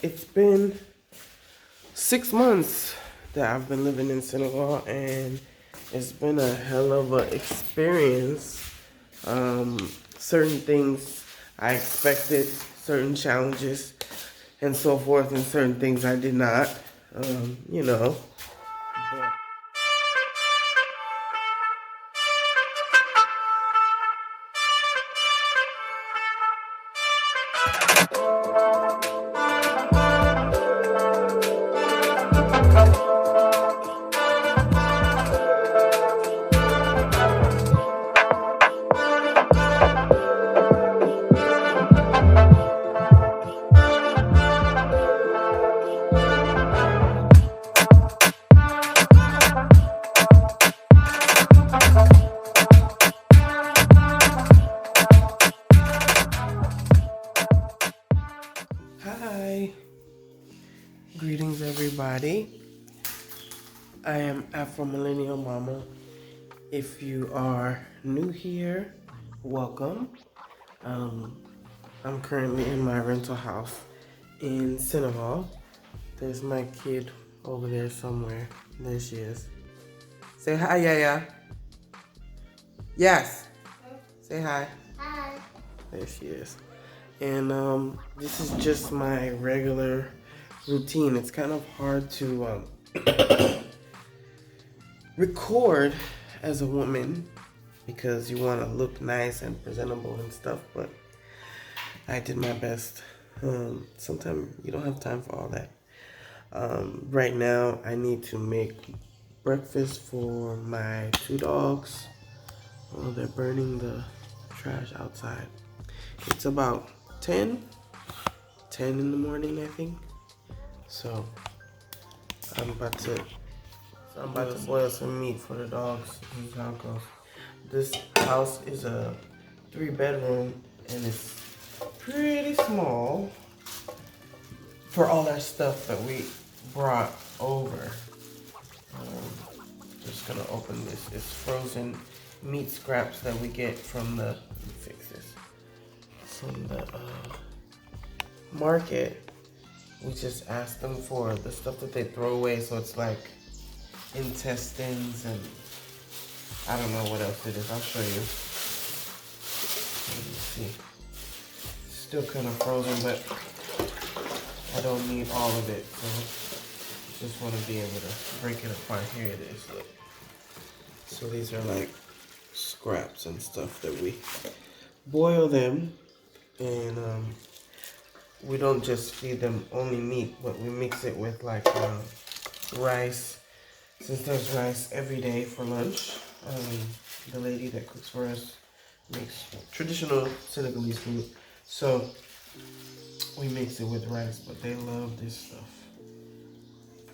It's been 6 months that I've been living in Senegal, and it's been a hell of an experience. Certain things I expected, certain challenges, and so forth, and certain things I did not, you know. But hi, greetings everybody. I am Afro Millennial Mama. If you are new here, welcome. I'm currently in my rental house in Senegal. There's my kid over there somewhere. There she is. Say hi, Yaya. Yes. Say hi. Hi. There she is. And this is just my regular routine. It's kind of hard to record as a woman because you want to look nice and presentable and stuff, but I did my best. Sometimes you don't have time for all that. Right now, I need to make breakfast for my 2 dogs. Oh, they're burning the trash outside. It's about 10 in the morning, I think. So I'm about to boil some meat for the dogs. This is how it goes. This house is a 3-bedroom and it's pretty small for all our stuff that we brought over. Just gonna open this. It's frozen meat scraps that we get from the, let me fix this, from the market. We just asked them for the stuff that they throw away, so it's like intestines and I don't know what else it is. I'll show you. Let me see. Still kind of frozen, but I don't need all of it, so just want to be able to break it apart. Here it is. Look. So these are like scraps and stuff that we boil them, and we don't just feed them only meat, but we mix it with like rice. Since there's rice every day for lunch, the lady that cooks for us makes traditional Senegalese food, so we mix it with rice. But they love this stuff.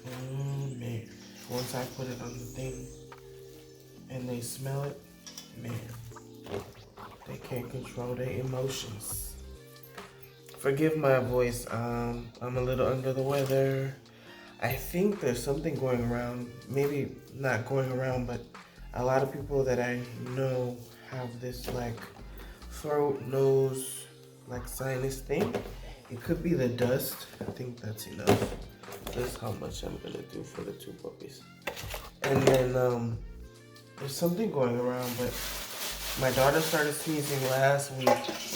Oh man, once I put it on the thing and they smell it, man, they can't control their emotions. Forgive my voice, I'm a little under the weather. I think there's something going around, maybe not going around, but a lot of people that I know have this like throat, nose, like sinus thing. It could be the dust. I think that's enough. This is how much I'm gonna do for the 2 puppies. And then there's something going around, but my daughter started sneezing last week,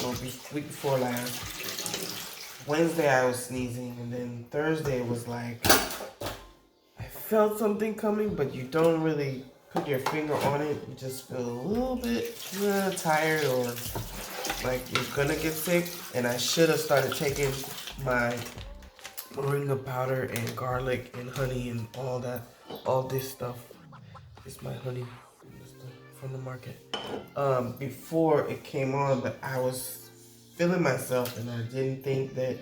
or week before last. Wednesday I was sneezing, and then Thursday was like, I felt something coming, but you don't really put your finger on it. You just feel a little bit tired or like you're gonna get sick. And I should have started taking my moringa powder and garlic and honey and all this stuff. It's my honey from the market. Before it came on, but I was feeling myself and I didn't think that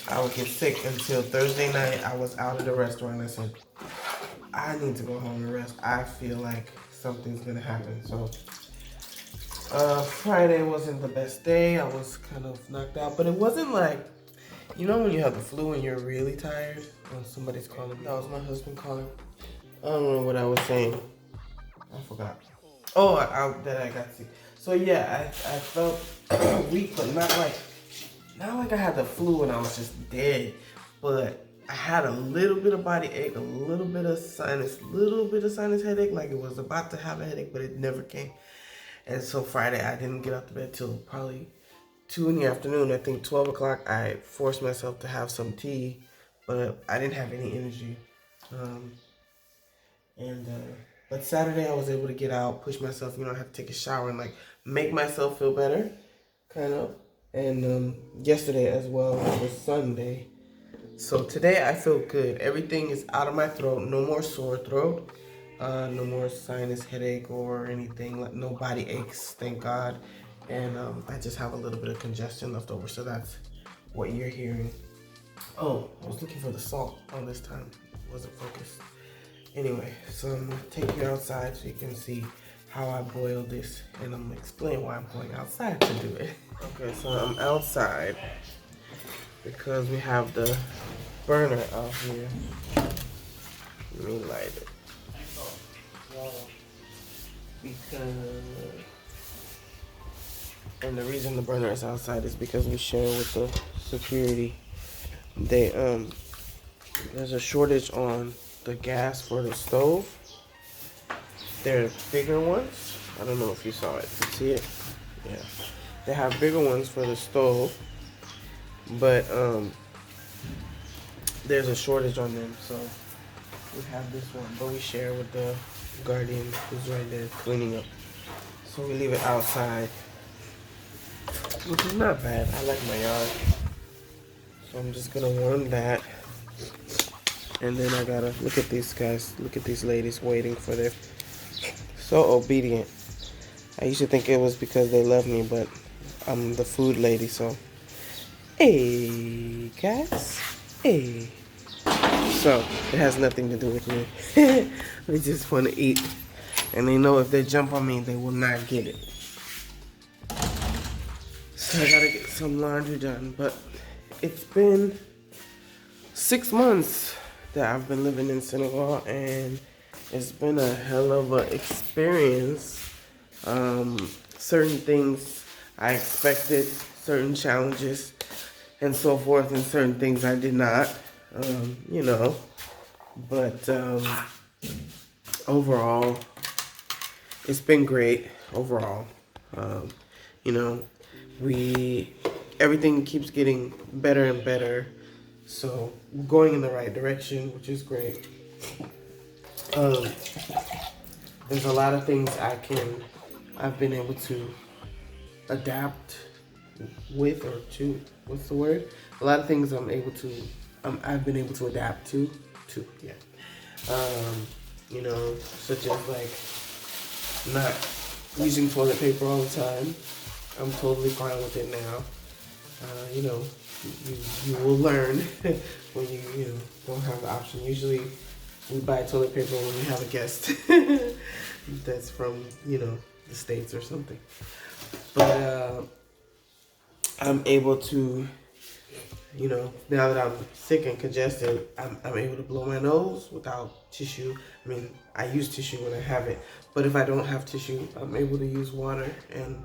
I would get sick until Thursday night. I was out at the restaurant and I said, I need to go home and rest. I feel like something's gonna happen. So Friday wasn't the best day. I was kind of knocked out, but it wasn't like, you know when you have the flu and you're really tired when somebody's calling? That was my husband calling. I don't know what I was saying. I forgot. Oh, that I got sick. So yeah, I felt weak, but not like I had the flu and I was just dead. but I had a little bit of body ache, a little bit of sinus headache, like it was about to have a headache, but it never came. And so Friday, I didn't get out of bed till probably 2 in the afternoon. I think 12 o'clock, I forced myself to have some tea, but I didn't have any energy. But Saturday, I was able to get out, push myself, I had to take a shower and like make myself feel better, kind of. And yesterday as well was Sunday. So today I feel good. Everything is out of my throat. No more sore throat. No more sinus headache or anything. Like no body aches, thank God. And I just have a little bit of congestion left over. So that's what you're hearing. Oh, I was looking for the salt all this time. It wasn't focused. Anyway, so I'm going to take you outside so you can see how I boil this. And I'm going to explain why I'm going outside to do it. Okay, so I'm outside because we have the burner out here. Let me light it. And the reason the burner is outside is because we share with the security. There's a shortage on the gas for the stove. There are bigger ones. I don't know if you saw it. You see it? Yeah. They have bigger ones for the stove, but there's a shortage on them, so we have this one, but we share with the guardian who's right there cleaning up. So we leave it outside, which is not bad. I like my yard. So I'm just gonna warm that. And then I gotta look at these guys, look at these ladies waiting for their, so obedient. I used to think it was because they love me, but I'm the food lady, so. Hey, guys. Hey. So, it has nothing to do with me. They just want to eat. And they know if they jump on me, they will not get it. So I gotta get some laundry done. But it's been 6 months that I've been living in Senegal, and it's been a hell of an experience. Certain things I expected, certain challenges, and so forth, and certain things I did not, But overall, it's been great. Overall, everything keeps getting better and better. So we're going in the right direction, which is great. There's a lot of things I've been able to adapt with or to. What's the word? A lot of things I've been able to adapt to. Yeah. Such as like not using toilet paper all the time. I'm totally fine with it now. You will learn when you don't have the option. Usually we buy toilet paper when we have a guest that's from, the States or something. But I'm able to, now that I'm sick and congested, I'm able to blow my nose without tissue. I mean, I use tissue when I have it, but if I don't have tissue, I'm able to use water. And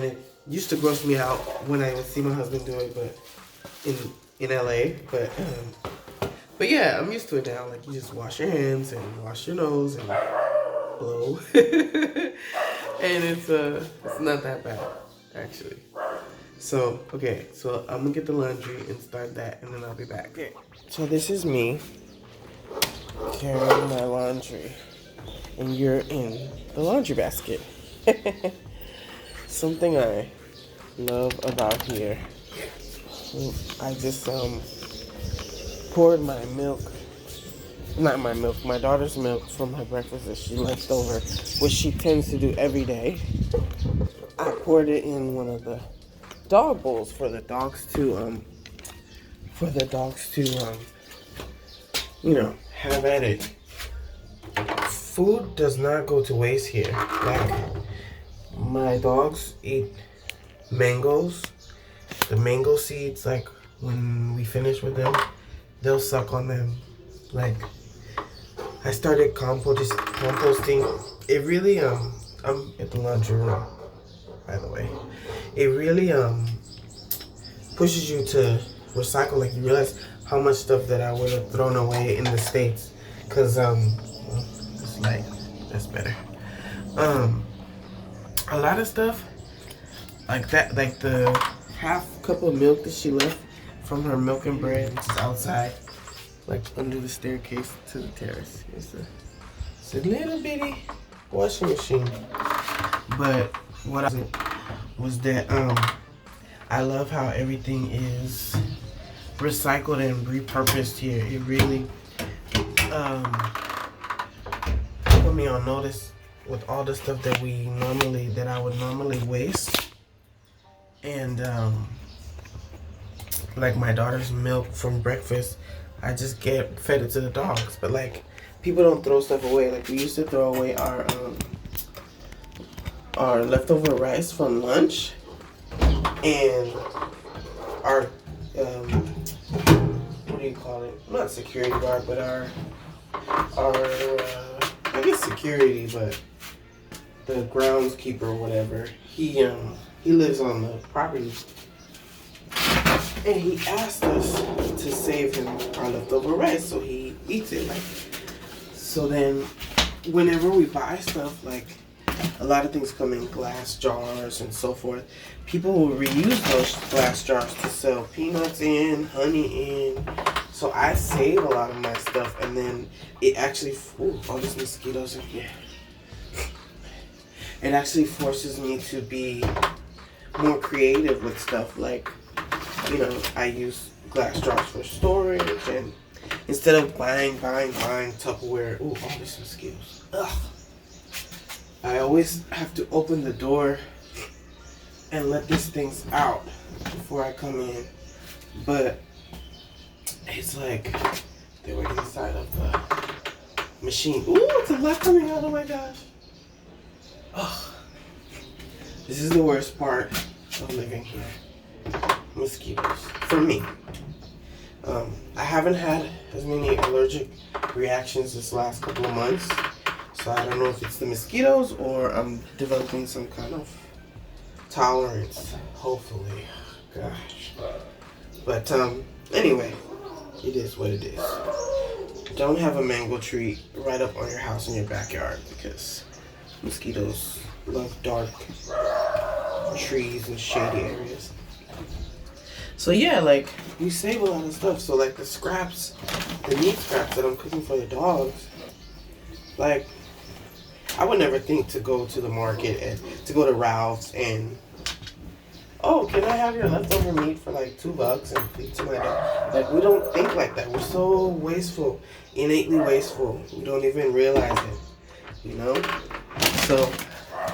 it used to gross me out when I would see my husband do it, but in LA. But yeah, I'm used to it now. Like, you just wash your hands and wash your nose and blow. And it's not that bad, actually. So, okay, so I'm gonna get the laundry and start that, and then I'll be back. Okay. So this is me carrying my laundry, and you're in the laundry basket. Something I love about here. I just poured my daughter's milk from her breakfast that she left over, which she tends to do every day. I poured it in one of the dog bowls for the dogs to have at it. Food does not go to waste here. Like, my dogs eat mangoes. The mango seeds, like, when we finish with them, they'll suck on them. Like, I started composting. It really, I'm at the laundry room, by the way. It really pushes you to recycle. Like, you realize how much stuff that I would have thrown away in the States. Cause it's like, that's better. A lot of stuff like that, like the half cup of milk that she left from her milk and bread, which is outside, like under the staircase to the terrace. It's a little bitty washing machine. But what I was that I love how everything is recycled and repurposed here. It really put me on notice with all the stuff that I would normally waste. And like my daughter's milk from breakfast, I just fed it to the dogs. But like, people don't throw stuff away. Like, we used to throw away our leftover rice from lunch and our what do you call it? Not security guard, but our I guess security, but the groundskeeper or whatever. He lives on the property, and he asked us to save him our leftover rice, so he eats it. Like, so then, whenever we buy stuff, like a lot of things come in glass jars and so forth. People will reuse those glass jars to sell peanuts in, honey in. So I save a lot of my stuff, and then it actually, all these mosquitoes in here. It actually forces me to be more creative with stuff. Like, you know, I use glass jars for storage, and instead of buying Tupperware, all these mosquitoes. Ugh. I always have to open the door and let these things out before I come in. But it's like they were inside of the machine. Ooh, it's a lot coming out. Oh my gosh. Oh, this is the worst part of living here. Mosquitoes. For me. I haven't had as many allergic reactions this last couple of months. So I don't know if it's the mosquitoes or I'm developing some kind of tolerance. Hopefully. Gosh. But anyway, it is what it is. Don't have a mango tree right up on your house in your backyard, because mosquitoes love dark trees and shady areas. So yeah, like, we save a lot of stuff. So like the scraps, the meat scraps that I'm cooking for the dogs, like, I would never think to go to the market and to go to Ralph's and, oh, can I have your leftover meat for like $2 and feed to my dog? Like, we don't think like that. We're so wasteful, innately wasteful. We don't even realize it, you know? So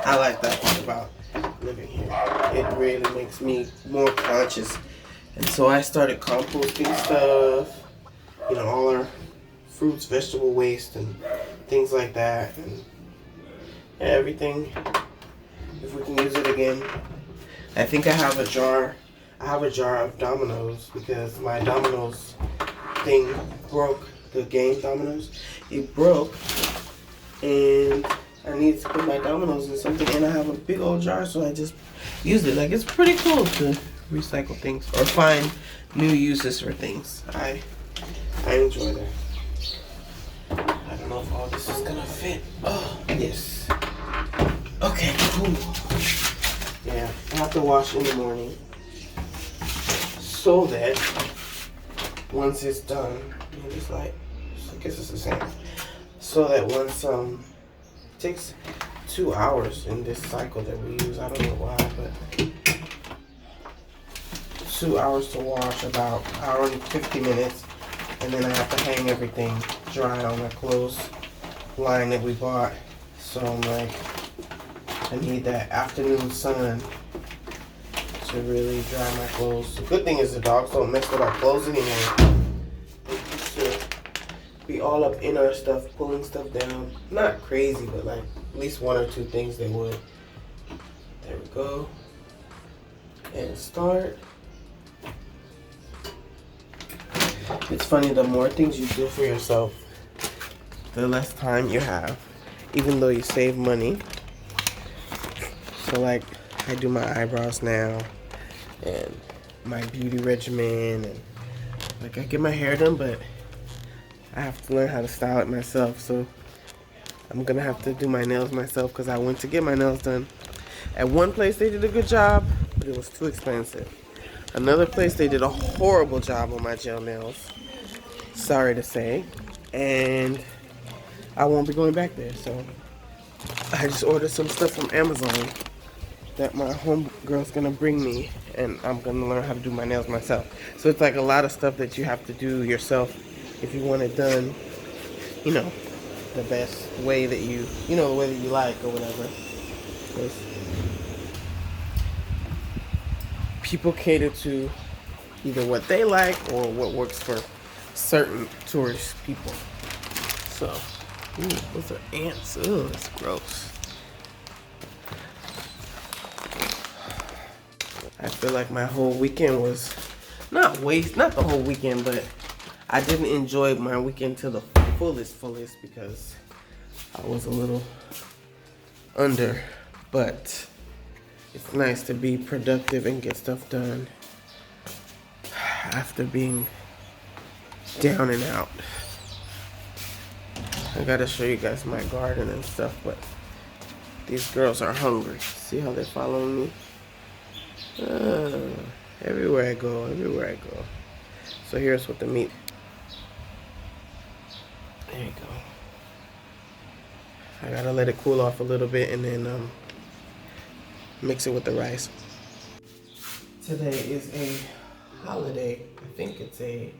I like that part about living here. It really makes me more conscious. And so I started composting stuff, you know, all our fruits, vegetable waste and things like that. And everything, if we can use it again. I think I have a jar of Dominoes, because my Dominoes thing broke. The game Dominoes, it broke, and I need to put my Dominoes in something, and I have a big old jar, so I just use it. Like, it's pretty cool to recycle things or find new uses for things. I enjoy that. I don't know if all this is gonna fit. Oh, yes. Okay, cool. Yeah, I have to wash in the morning so that once it's done, it's like, I guess it's the same. So that once it takes 2 hours in this cycle that we use. I don't know why, but 2 hours to wash, about an hour and 50 minutes, and then I have to hang everything dry on the clothes line that we bought. So I'm like, I need that afternoon sun to really dry my clothes. The good thing is the dogs don't mess with our clothes anymore. They used to be all up in our stuff, pulling stuff down. Not crazy, but like at least 1 or 2 things they would. There we go. And start. It's funny, the more things you do for yourself, the less time you have, even though you save money. So like, I do my eyebrows now, and my beauty regimen, and Like, I get my hair done, but I have to learn how to style it myself. So I'm gonna have to do my nails myself because I went to get my nails done. At one place they did a good job, but it was too expensive. Another place they did a horrible job on my gel nails. Sorry to say. And I won't be going back there, so I just ordered some stuff from Amazon that my homegirl's gonna bring me, and I'm gonna learn how to do my nails myself. So it's like a lot of stuff that you have to do yourself if you want it done, you know, the best way that you know, the way that you like or whatever. 'Cause people cater to either what they like or what works for certain tourist people. So, those are ants. Ugh, that's gross. I feel like my whole weekend was not the whole weekend, but I didn't enjoy my weekend to the fullest because I was a little under, but it's nice to be productive and get stuff done after being down and out. I gotta show you guys my garden and stuff, but these girls are hungry. See how they're following me? Everywhere I go. So here's what the meat. There you go. I gotta let it cool off a little bit and then mix it with the rice. Today is a holiday. I think it's a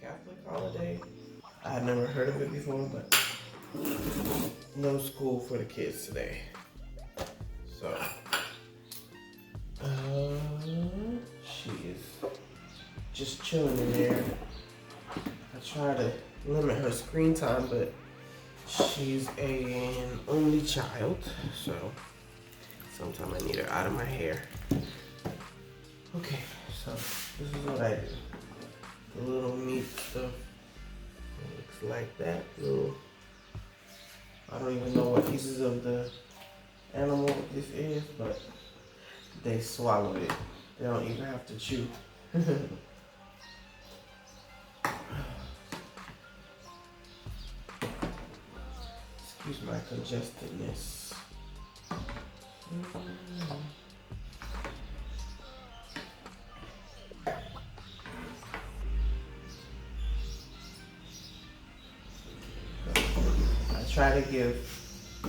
Catholic holiday. I had never heard of it before, but no school for the kids today. So, she is just chilling in there. I try to limit her screen time, but she's an only child, so sometimes I need her out of my hair. Okay, so this is what I do. The little meat stuff. It looks like that. Little, I don't even know what pieces of the animal this is, but they swallowed it. They don't even have to chew. Excuse my congestedness. I try to give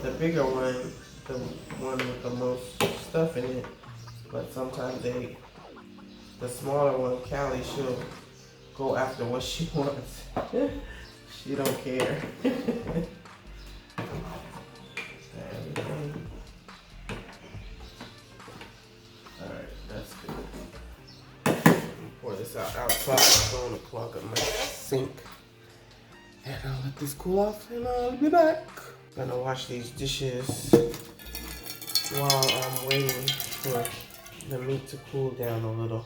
the bigger one the one with the most stuff in it, but sometimes the smaller one, Callie, she'll go after what she wants. She don't care. Alright, that's good. Let me pour this out outside. I don't want to clog up my sink. And I'll let this cool off and I'll be back. I'm gonna wash these dishes while I'm waiting for the meat to cool down a little.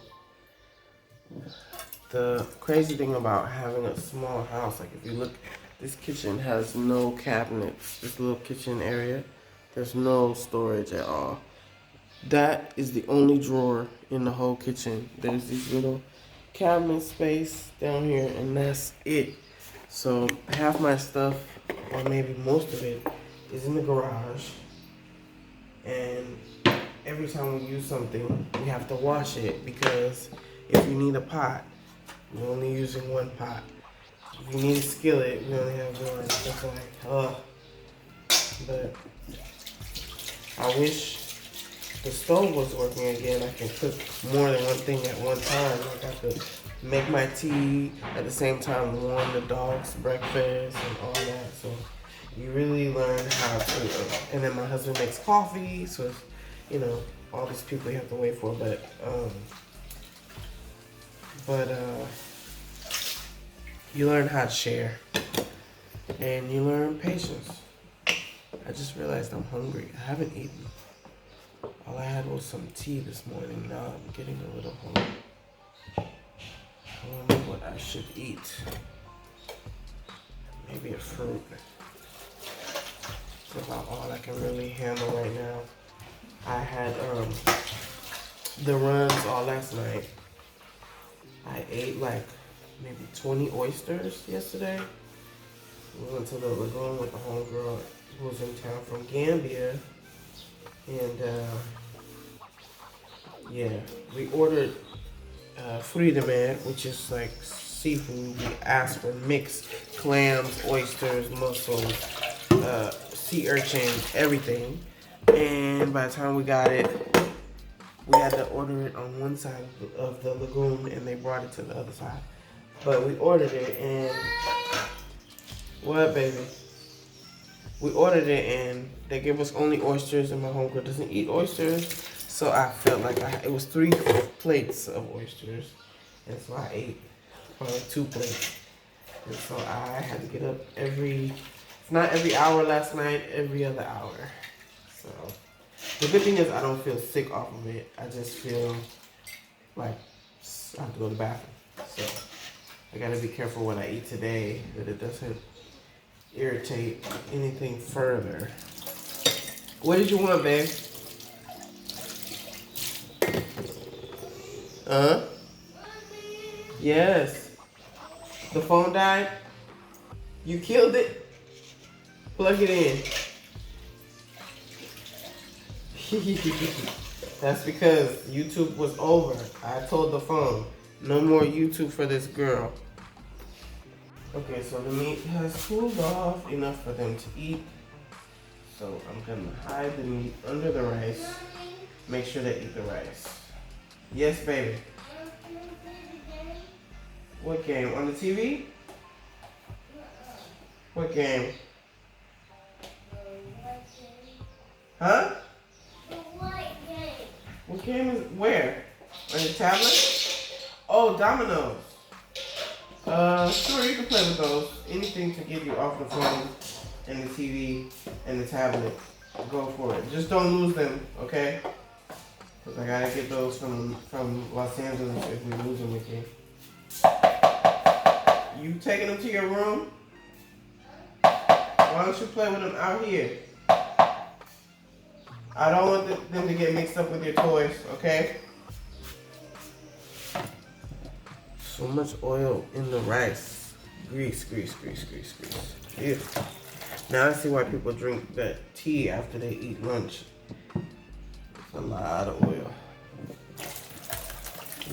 The crazy thing about having a small house, like if you look, this kitchen has no cabinets. This little kitchen area, there's no storage at all. That is the only drawer in the whole kitchen. There's this little cabinet space down here, and that's it. So half my stuff, or maybe most of it, is in the garage. And every time we use something, we have to wash it, because if you need a pot, we're only using one pot. If you need a skillet, we only have one. It's like, ugh. But I wish the stove was working again. I can cook more than one thing at one time. Like I could make my tea at the same time, warm the dogs' breakfast and all that. So you really learn how to. And then my husband makes coffee, so it's, you know, all these people you have to wait for. But you learn how to share, and you learn patience. I just realized I'm hungry. I haven't eaten. All I had was some tea this morning. Now I'm getting a little hungry. I wonder what I should eat. Maybe a fruit. It's about all I can really handle right now. I had the runs all last night. I ate like maybe 20 oysters yesterday. We went to the lagoon with the homegirl who was in town from Gambia. And yeah, we ordered Friedman, which is like seafood. We asked for mixed clams, oysters, mussels, sea urchins, everything. And by the time we got it, we had to order it on one side of the lagoon, and they brought it to the other side. But we ordered it, and what, baby? We ordered it, and they gave us only oysters, and my homegirl doesn't eat oysters, so I felt like it was 3 plates of oysters, and so I ate probably 2 plates. And so I had to get up not every hour last night, every other hour. So the good thing is I don't feel sick off of it. I just feel like I have to go to the bathroom. So I gotta be careful what I eat today, that it doesn't irritate anything further. What did you want, babe? Yes. The phone died? You killed it? Plug it in. That's because YouTube was over. I told the phone, no more YouTube for this girl. Okay, so the meat has cooled off enough for them to eat. So I'm gonna hide the meat under the rice. Make sure they eat the rice. Yes, baby. What game? On the TV? What game? Huh? What game is where? On your tablet? Oh, dominoes. Sure, you can play with those. Anything to get you off the phone and the TV and the tablet. Go for it. Just don't lose them, okay? Because I gotta get those from Los Angeles if we lose them again. You taking them to your room? Why don't you play with them out here? I don't want them to get mixed up with your toys, okay? So much oil in the rice. Grease. Ew. Now I see why people drink that tea after they eat lunch. It's a lot of oil.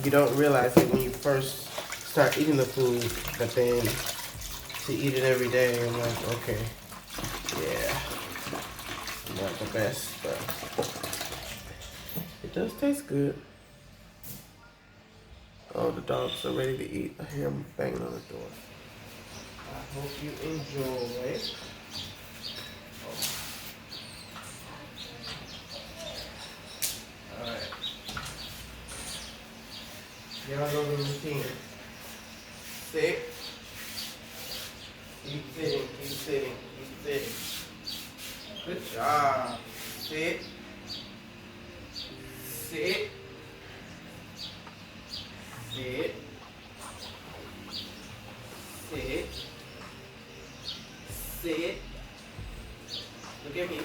You don't realize it when you first start eating the food, but then to eat it every day, I'm like, okay, yeah, not the best, but it does taste good. Oh, the dogs are ready to eat. I hear them banging on the door. I hope you enjoy. Alright. Y'all know the routine. Sit. Keep sitting. Good job. Sit. Sit. Look at me.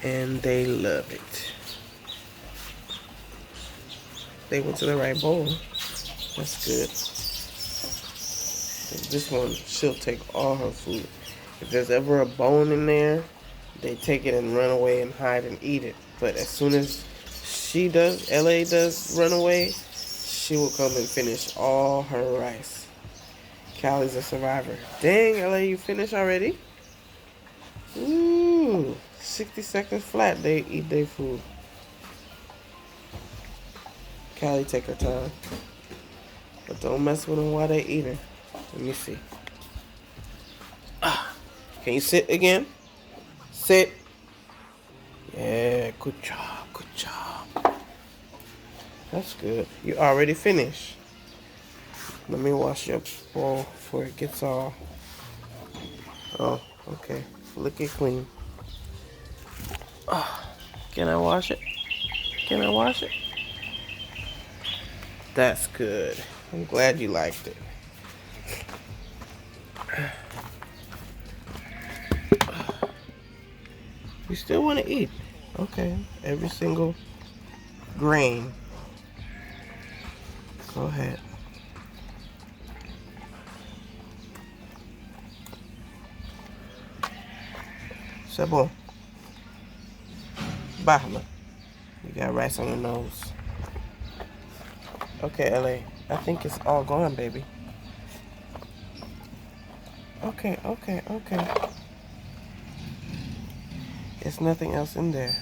And they love it. They went to the right bowl. That's good. This one, she'll take all her food. If there's ever a bone in there, they take it and run away and hide and eat it. But as soon as LA does run away, she will come and finish all her rice. Callie's a survivor. Dang, LA, you finished already? Ooh, 60 seconds flat, they eat their food. Callie, take her time. But don't mess with them while they eating. Let me see. Can you sit again? Sit. Yeah, good job. That's good. You already finished. Let me wash your bowl before it gets all... Oh, okay. Lick it clean. Can I wash it? That's good. I'm glad you liked it. You still want to eat? Okay. Every single grain Go ahead. C'est bon. Bahama. You got rice on your nose. Okay, LA. I think it's all gone, baby. Okay. There's nothing else in there.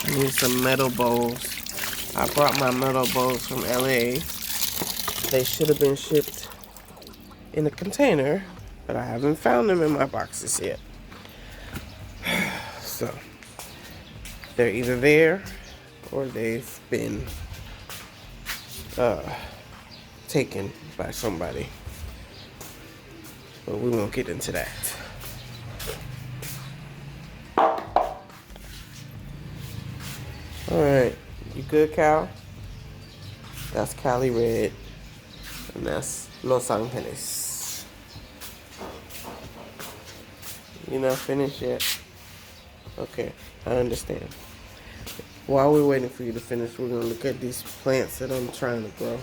I need some metal bowls. I brought my metal bowls from LA. They should have been shipped in a container, but I haven't found them in my boxes yet. So, they're either there or they've been taken by somebody. But we won't get into that. Alright, you good, Cal? That's Cali Red. And that's Los Angeles. You're not finished yet? Okay, I understand. While we're waiting for you to finish, we're gonna look at these plants that I'm trying to grow.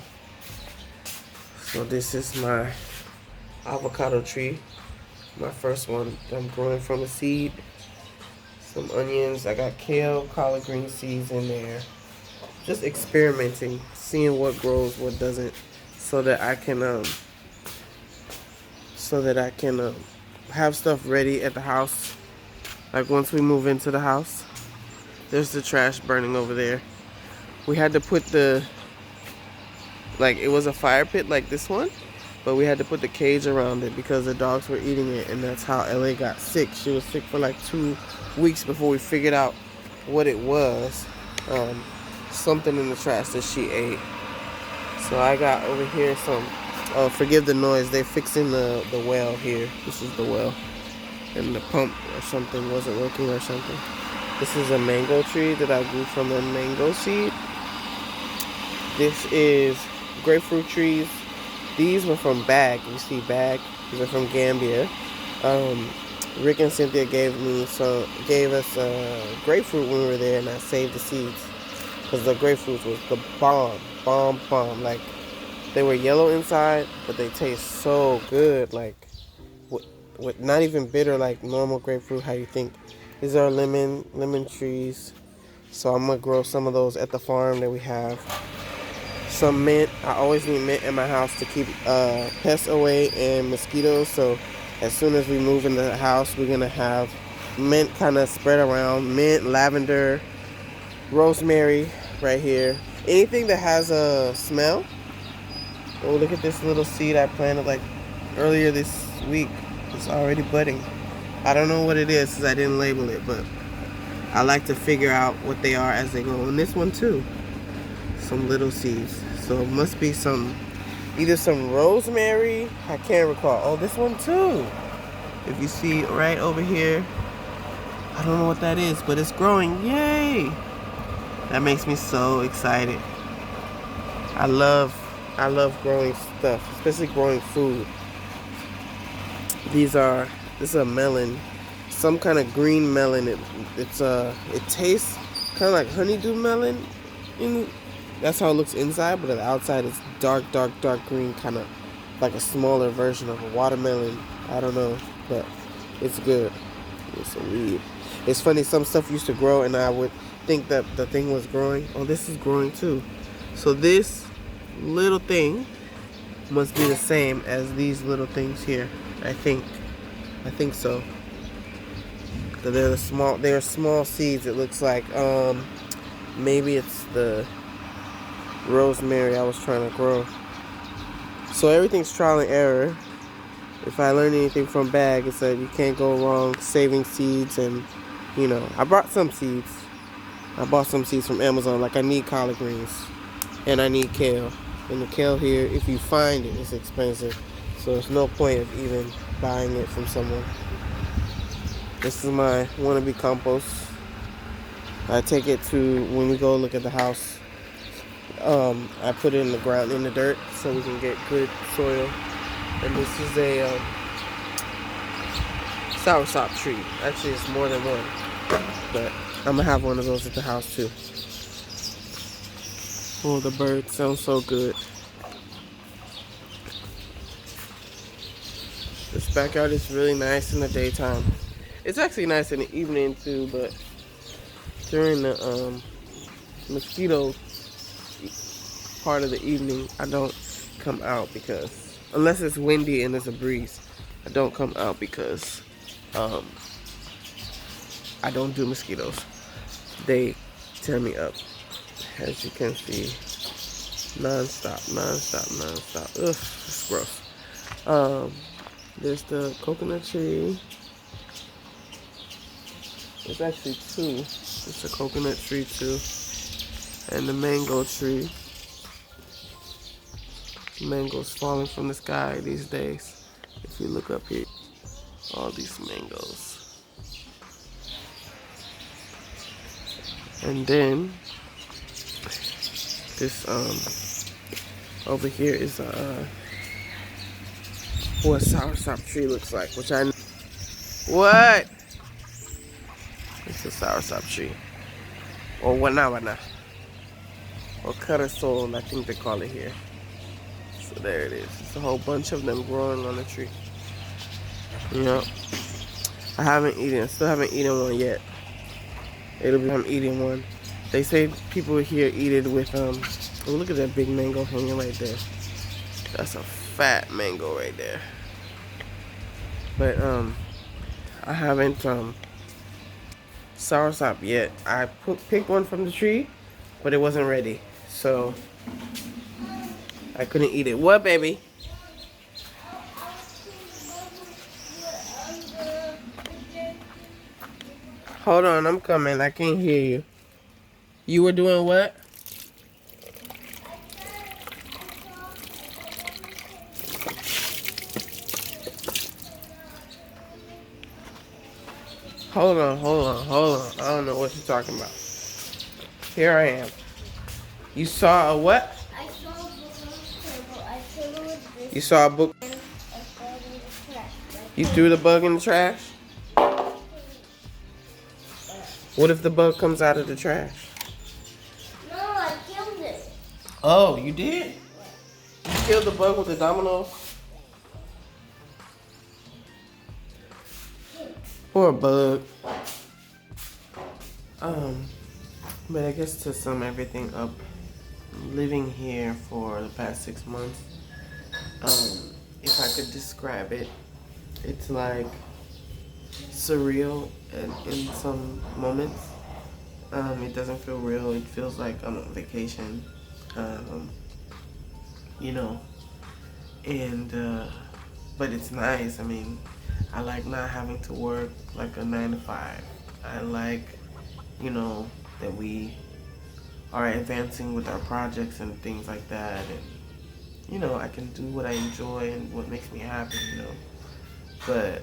So this is my avocado tree. My first one I'm growing from a seed. Some onions. I got kale, collard green seeds in there. Just experimenting, seeing what grows, what doesn't, so that I can have stuff ready at the house. Like once we move into the house. There's the trash burning over there. We had to put it was a fire pit like this one, but we had to put the cage around it because the dogs were eating it, and that's how LA got sick. She was sick for like 2 weeks before we figured out what it was. Something in the trash that she ate. So I got over here some, forgive the noise, they're fixing the well here. This is the well. And the pump or something wasn't working or something. This is a mango tree that I grew from a mango seed. This is grapefruit trees. These were from Bag. You see Bag? These are from Gambia. Rick and Cynthia gave us grapefruit when we were there, and I saved the seeds because the grapefruit was the bomb. Like they were yellow inside, but they taste so good. Like with not even bitter like normal grapefruit. How you think? These are lemon trees. So I'm gonna grow some of those at the farm that we have. Some mint. I always need mint in my house to keep pests away and mosquitoes. So as soon as we move into the house, we're gonna have mint kind of spread around. Mint, lavender, rosemary right here. Anything that has a smell. Oh, look at this little seed I planted like earlier this week. It's already budding. I don't know what it is because I didn't label it, but I like to figure out what they are as they go. And this one too. Some little seeds. So it must be either some rosemary. I can't recall. Oh, this one too. If you see right over here. I don't know what that is, but it's growing. Yay! That makes me so excited. I love growing stuff, especially growing food. This is a melon, some kind of green melon. It tastes kind of like honeydew melon. That's how it looks inside, but on the outside it's dark green, kind of like a smaller version of a watermelon. I don't know, but it's good. It's a weed. It's funny, some stuff used to grow and I would think that the thing was growing. Oh, this is growing too. So this little thing must be the same as these little things here. I think so. They're small seeds. It looks like maybe it's the rosemary I was trying to grow. So everything's trial and error. If I learned anything from Bag, it's that you can't go wrong saving seeds. And I bought some seeds. I bought some seeds from Amazon. Like I need collard greens and I need kale. And the kale here, if you find it, it's expensive. So there's no point of even buying it from someone. This is my wannabe compost. I take it to, when we go look at the house, I put it in the ground, in the dirt, so we can get good soil. And this is soursop tree. Actually, it's more than one, but I'm gonna have one of those at the house too. Oh, the birds sound so good. This backyard is really nice in the daytime. It's actually nice in the evening too, but during the mosquito part of the evening, I don't come out because, unless it's windy and there's a breeze, I don't come out because I don't do mosquitoes. They tear me up, as you can see, non-stop. Ugh, it's gross. There's the coconut tree. There's actually two. It's a coconut tree too, and the mango tree. Mangoes falling from the sky these days. If you look up here, all these mangoes. And then this over here is what a soursop tree looks like, which I know. What? It's a soursop tree, or wanawana, or carasol, I think they call it here. So there it is. It's a whole bunch of them growing on the tree. Yep. I still haven't eaten one yet. I'm eating one. They say people here eat it with oh, look at that big mango hanging right there. That's a fat mango right there. But I haven't soursop yet. I picked one from the tree, but it wasn't ready, so I couldn't eat it. What, baby? Hold on, I'm coming. I can't hear you. You were doing what? Hold on. I don't know what you're talking about. Here I am. You saw a what? I saw a book on the table. I threw it with this. You saw a book? And I threw it in the trash. You threw the bug in the trash? What if the bug comes out of the trash? No, I killed it. Oh, you did? You killed the bug with the domino? Poor bug. But I guess to sum everything up, living here for the past 6 months, if I could describe it, it's like surreal in some moments. It doesn't feel real. It feels like I'm on vacation, you know, and but it's nice. I mean, I like not having to work like a 9 to 5. I like, you know, that we are advancing with our projects and things like that, and you know, I can do what I enjoy and what makes me happy, you know. But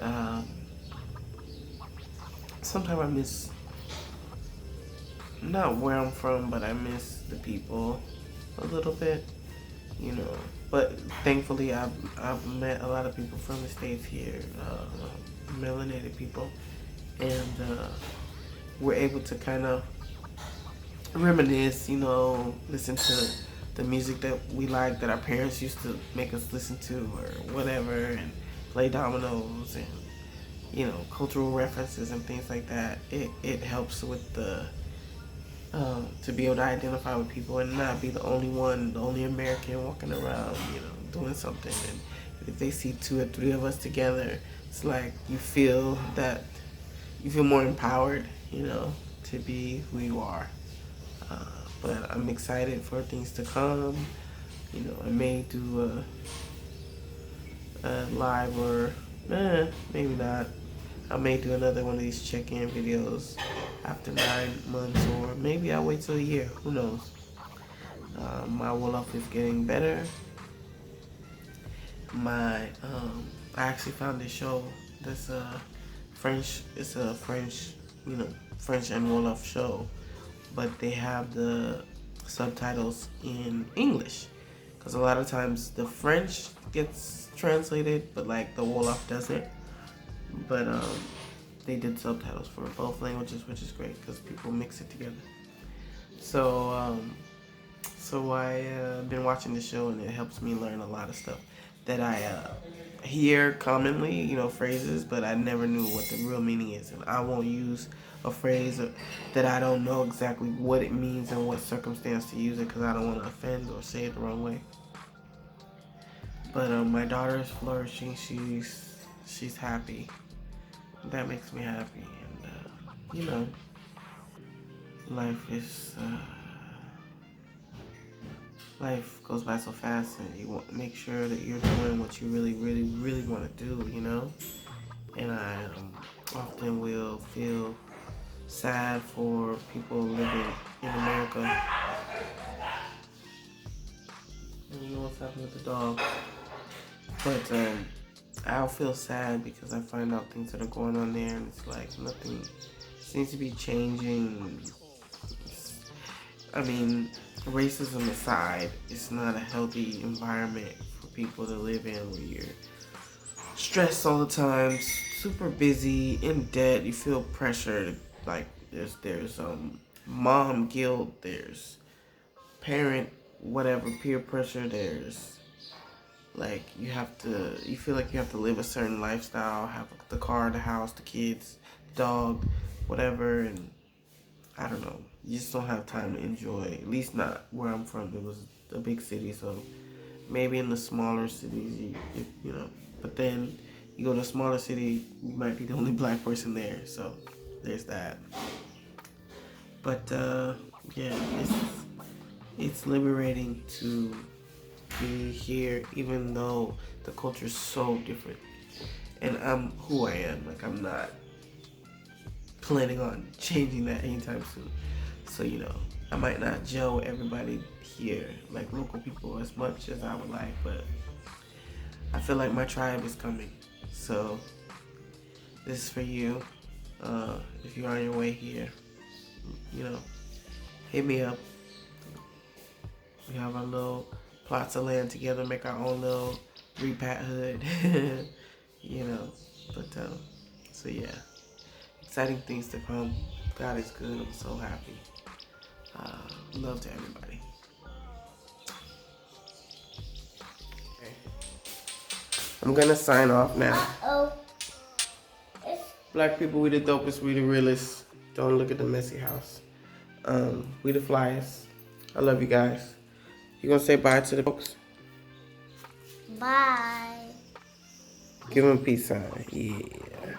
sometimes I miss, not where I'm from, but I miss the people a little bit, you know. But thankfully, I've met a lot of people from the States here, melanated people, and we're able to kind of reminisce, you know, listen to the music that we like, that our parents used to make us listen to, or whatever, and play dominoes, and you know, cultural references and things like that. It helps with the to be able to identify with people and not be the only American walking around, you know, doing something. And if they see 2 or 3 of us together, it's like you feel more empowered, you know, to be who you are. But I'm excited for things to come. You know, I may do a live, or maybe not. I may do another one of these check-in videos after 9 months, or maybe I'll wait till a year. Who knows? My Wolof is getting better. I actually found this show that's French. It's a French, you know, French and Wolof show, but they have the subtitles in English, because a lot of times the French gets translated, but like the Wolof doesn't. but they did subtitles for both languages, which is great because people mix it together. So I've been watching the show, and it helps me learn a lot of stuff that I hear commonly, you know, phrases, but I never knew what the real meaning is. And I won't use a phrase that I don't know exactly what it means and what circumstance to use it, because I don't want to offend or say it the wrong way. But my daughter is flourishing. She's happy. That makes me happy. And you know, life goes by so fast, and you want to make sure that you're doing what you really, really, really want to do, you know? And I often will feel sad for people living in America. You know what's happening with the dog. But I'll feel sad because I find out things that are going on there, and it's like nothing seems to be changing. I mean, racism aside, it's not a healthy environment for people to live in, where you're stressed all the time, super busy, in debt, you feel pressured. Like there's mom guilt, there's parent whatever, peer pressure, there's like you feel like you have to live a certain lifestyle, have the car, the house, the kids, dog, whatever, and I don't know. You just don't have time to enjoy. At least not where I'm from. It was a big city, so maybe in the smaller cities, you know. But then you go to a smaller city, you might be the only black person there. So there's that. But yeah, it's liberating to be here, even though the culture is so different. And I'm who I am. Like, I'm not planning on changing that anytime soon. So, you know, I might not gel everybody here, like local people, as much as I would like, but I feel like my tribe is coming. So this is for you. If you're on your way here, you know, hit me up. We have our little plots of land together, make our own little repat hood, you know. But so yeah, exciting things to come. God is good. I'm so happy. Love to everybody. Okay. I'm gonna sign off now. Uh-oh. Black people, we the dopest, we the realest. Don't look at the messy house. We the flyest. I love you guys. You gonna say bye to the folks? Bye. Give them a peace sign. Yeah.